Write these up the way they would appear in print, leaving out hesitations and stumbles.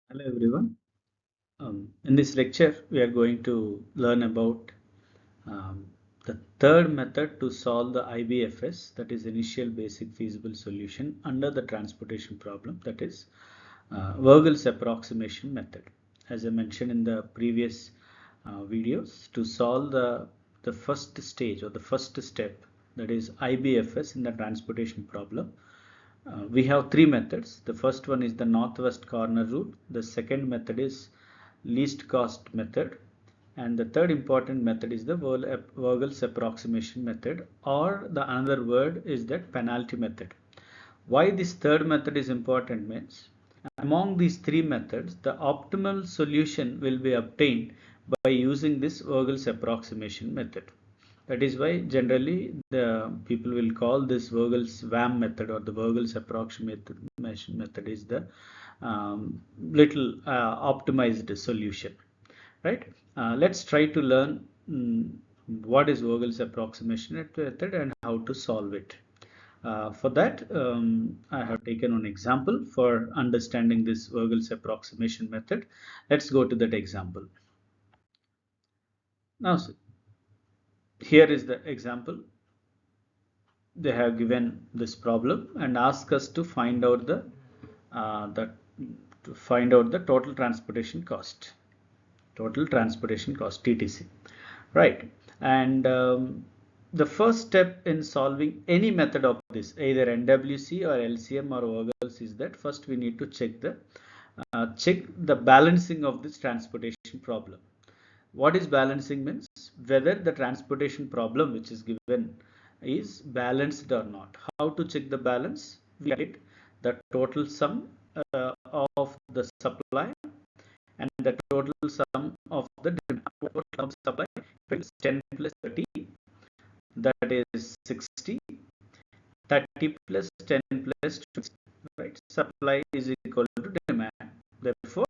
Hello everyone. In this lecture, we are going to learn about um, the third method to solve the IBFS, that is initial basic feasible solution under the transportation problem, that is Vogel's approximation method. As I mentioned in the previous videos, to solve the first stage or the first step, that is IBFS in the transportation problem, we have three methods. The first one is the northwest corner rule. The second method is least cost method. And the third important method is the Vogel's approximation method, or the another word is that penalty method. Why this third method is important means, among these three methods, the optimal solution will be obtained by using this Vogel's approximation method. That is why generally the people will call this Vogel's VAM method, or the Vogel's approximation method is the little optimized solution, right? Let's try to learn what is Vogel's approximation method and how to solve it. For that, I have taken an example for understanding this Vogel's approximation method. Let's go to that example. Now, here is the example. They have given this problem and ask us to find out the total transportation cost, TTC, right? And the first step in solving any method of this, either NWC or LCM or Vogels, is that first we need to check the balancing of this transportation problem. What is balancing means, whether the transportation problem which is given is balanced or not. How to check the balance? We get the total sum of the supply and the total sum of the demand. Total sum supply is 10 plus 30, that is 60. 30 plus 10 plus 20, right? Supply is equal to demand. Therefore,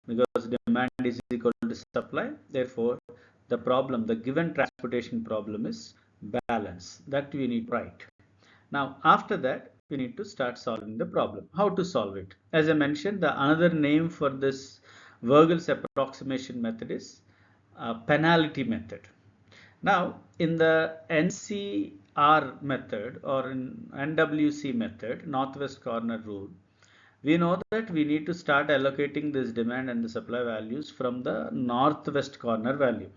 because demand is equal to supply, therefore the given transportation problem is balance. That we need to write. Now after that, we need to start solving the problem. How to solve it? As I mentioned, the another name for this Vogel's approximation method is penalty method. Now in the NCR method, or in NWC method, northwest corner rule, we know that we need to start allocating this demand and the supply values from the northwest corner value.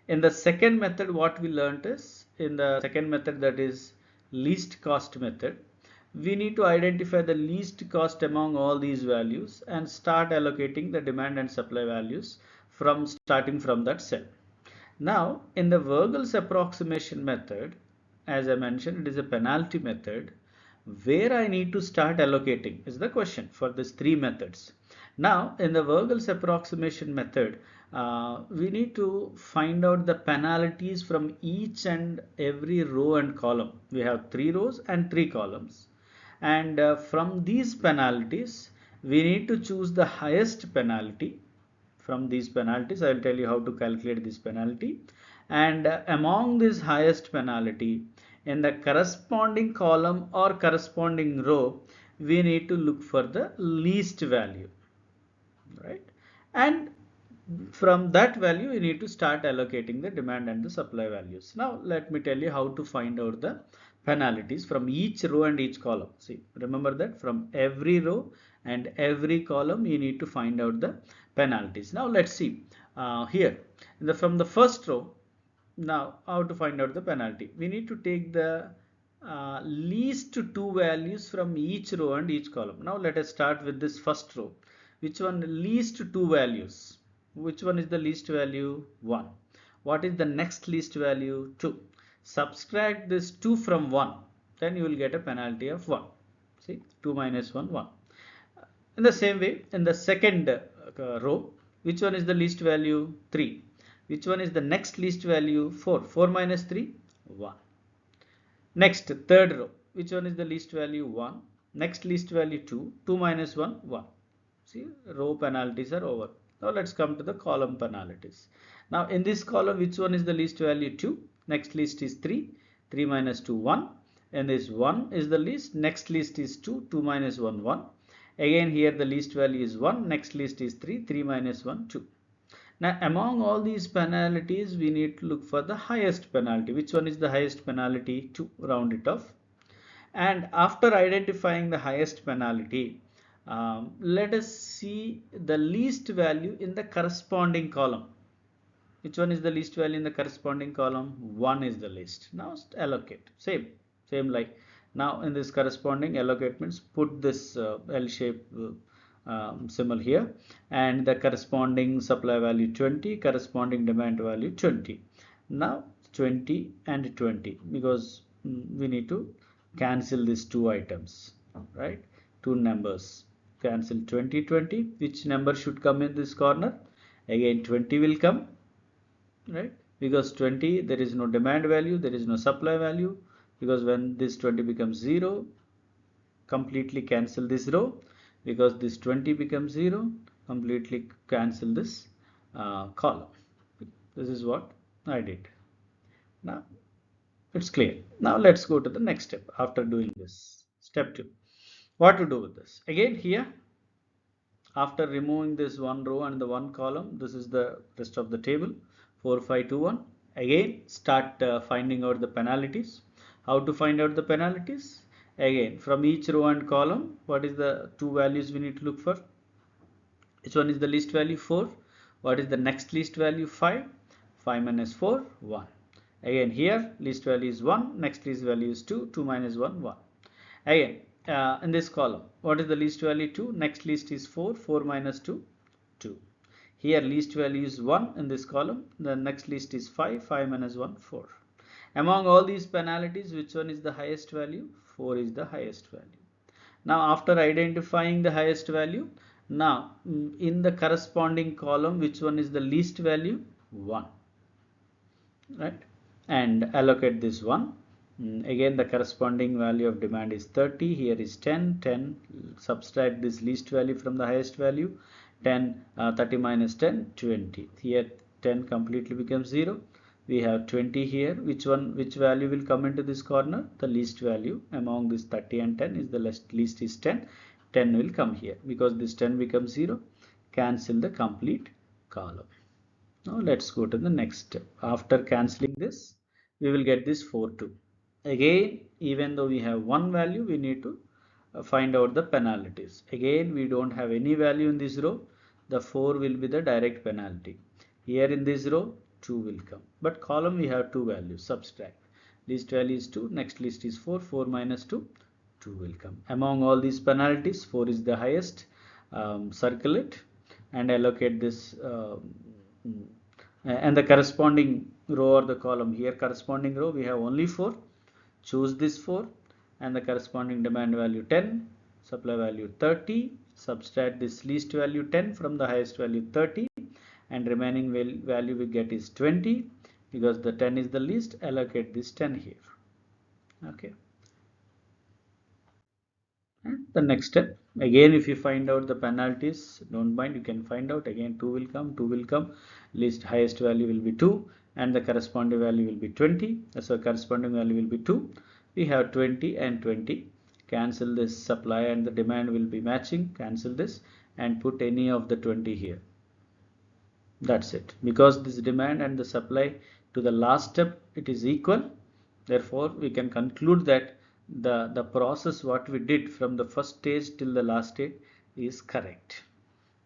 In the second method, what we learnt is, in the second method, that is least cost method, we need to identify the least cost among all these values and start allocating the demand and supply values from starting from that cell. Now in the Vogel's approximation method, as I mentioned, it is a penalty method. Where I need to start allocating is the question for these three methods. Now in the Vogel's approximation method, we need to find out the penalties from each and every row and column. We have 3 rows and 3 columns, and from these penalties we need to choose the highest penalty. From these penalties, I will tell you how to calculate this penalty, and among this highest penalty, in the corresponding column or corresponding row, we need to look for the least value, right? And from that value, you need to start allocating the demand and the supply values. Now let me tell you how to find out the penalties from each row and each column. See, remember that from every row and every column you need to find out the penalties. Now let's see here from the first row. Now how to find out the penalty? We need to take the least two values from each row and each column. Now let us start with this first row. Which one? Least two values. Which one is the least value? 1. What is the next least value? 2. Subtract this 2 from 1, then you will get a penalty of 1. See, 2 minus 1, 1. In the same way, in the second row, which one is the least value? 3. Which one is the next least value? 4. 4 minus 3, 1. Next, third row, which one is the least value? 1. Next least value 2. 2 minus 1, 1. See, row penalties are over. Now let's come to the column penalties. Now in this column, which one is the least value? 2. Next least is 3. 3 minus 2, 1. And this 1 is the least. Next least is 2. 2 minus 1, 1. Again here the least value is 1, next least is 3, 3 minus 1, 2. Now among all these penalties we need to look for the highest penalty. Which one is the highest penalty? 2, round it off. And after identifying the highest penalty, let us see the least value in the corresponding column. Which one is the least value in the corresponding column? 1 is the least. Now allocate. Same like now in this corresponding allocate means put this L shape symbol here, and the corresponding supply value 20, corresponding demand value 20. Now 20 and 20, because we need to cancel these two items, right? Two numbers. Cancel 20, 20. Which number should come in this corner? Again 20 will come, right? Because 20, there is no demand value, there is no supply value, because when this 20 becomes 0, completely cancel this row. Because this 20 becomes 0, completely cancel this column. This is what I did. Now it's clear. Now let's go to the next step after doing this. Step 2. What to do with this? Again here, after removing this one row and the one column, this is the rest of the table, 4, 5, 2, 1. Again start finding out the penalties. How to find out the penalties? Again, from each row and column, what is the two values we need to look for? Which one is the least value? 4. What is the next least value? 5. 5 minus 4, 1. Again here least value is 1, next least value is 2. 2 minus 1, 1. Again in this column, what is the least value? 2. Next least is 4. 4 minus 2, 2. Here least value is 1 in this column. The next least is 5. 5 minus 1, 4. Among all these penalties, which one is the highest value? 4 is the highest value. Now after identifying the highest value, now in the corresponding column, which one is the least value? 1, right? And allocate this one. Again the corresponding value of demand is 30, here is 10, 10, subtract this least value from the highest value, 10, 30 minus 10, 20. Here 10 completely becomes 0. We have 20 here. Which value will come into this corner? The least value among this 30 and 10 is the least is 10. 10 will come here because this 10 becomes 0. Cancel the complete column. Now let's go to the next step. After cancelling this, we will get this 4, 2. Again, even though we have one value, we need to find out the penalties. Again, we don't have any value in this row. The 4 will be the direct penalty. Here in this row, 2 will come. But column we have two values. Subtract. Least value is 2. Next list is 4. 4 minus 2, 2 will come. Among all these penalties, 4 is the highest. Circle it and allocate this and the corresponding row or the column. Here corresponding row we have only 4. Choose this 4 and the corresponding demand value 10, supply value 30. Subtract this least value 10 from the highest value 30, and remaining value we get is 20. Because the 10 is the least, allocate this 10 here. Okay. And the next step, again if you find out the penalties, don't mind, you can find out. Again 2 will come, 2 will come, least highest value will be 2 and the corresponding value will be 20. So corresponding value will be 2. We have 20 and 20. Cancel this, supply and the demand will be matching. Cancel this and put any of the 20 here. That's it. Because this demand and the supply to the last step, it is equal. Therefore we can conclude that the process what we did from the first stage till the last stage is correct,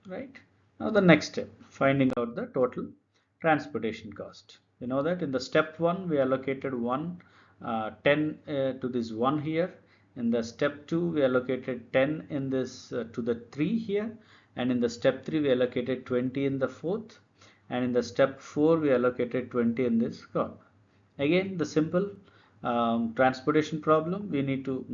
right? Now the next step, finding out the total transportation cost. You know that in the step 1 we allocated 10 to this 1 here. In the step 2 we allocated 10 in this to the 3 here, and in the step 3 we allocated 20 in the 4th, and in the step 4 we allocated 20 in this column. Again the simple transportation problem, we need to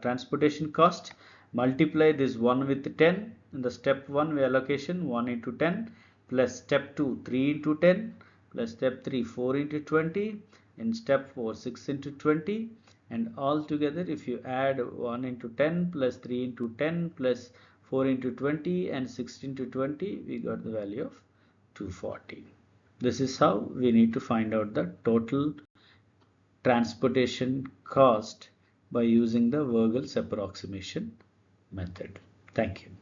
transportation cost, multiply this 1 with 10. In the step 1 we allocation 1 into 10, plus step 2 3 into 10, plus step 3 4 into 20, in step 4 6 into 20, and all together if you add 1 into 10 plus 3 into 10 plus 4 into 20 and 6 into 20, we got the value of 240. This is how we need to find out the total transportation cost by using the Vogel's approximation method. Thank you.